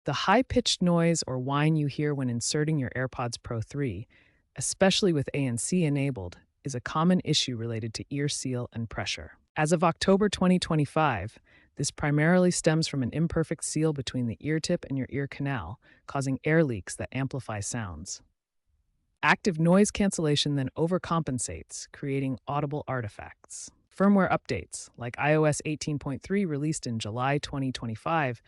The high-pitched noise or whine you hear when inserting your AirPods Pro 3, especially with ANC enabled, is a common issue related to ear seal and pressure. As of October 2025, this primarily stems from an imperfect seal between the ear tip and your ear canal, causing air leaks that amplify sounds. Active noise cancellation then overcompensates, creating audible artifacts. Firmware updates, like iOS 18.3 released in July 2025,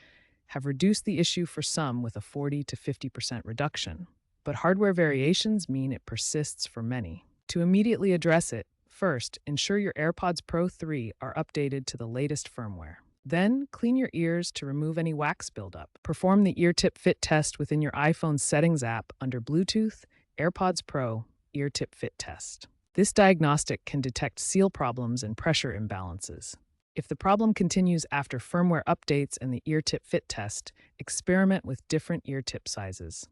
have reduced the issue for some with a 40 to 50% reduction, but hardware variations mean it persists for many. To immediately address it, first, ensure your AirPods Pro 3 are updated to the latest firmware. Then, clean your ears to remove any wax buildup. Perform the ear tip fit test within your iPhone's Settings app under Bluetooth, AirPods Pro, Ear Tip Fit Test. This diagnostic can detect seal problems and pressure imbalances. If the problem continues after firmware updates and the ear tip fit test, experiment with different ear tip sizes.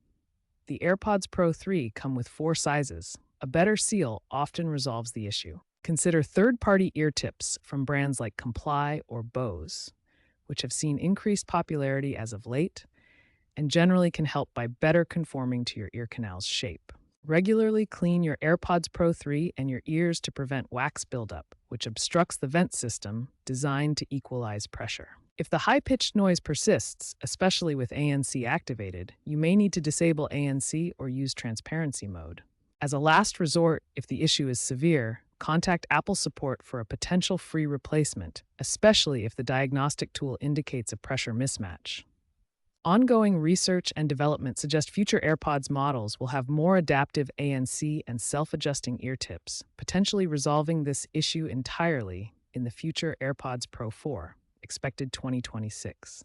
The AirPods Pro 3 come with 4 sizes. A better seal often resolves the issue. Consider third-party ear tips from brands like Comply or Bose, which have seen increased popularity as of late and generally can help by better conforming to your ear canal's shape. Regularly clean your AirPods Pro 3 and your ears to prevent wax buildup, which obstructs the vent system designed to equalize pressure. If the high-pitched noise persists, especially with ANC activated, you may need to disable ANC or use transparency mode. As a last resort, if the issue is severe, contact Apple support for a potential free replacement, especially if the diagnostic tool indicates a pressure mismatch. Ongoing research and development suggest future AirPods models will have more adaptive ANC and self-adjusting ear tips, potentially resolving this issue entirely in the future AirPods Pro 4, expected 2026.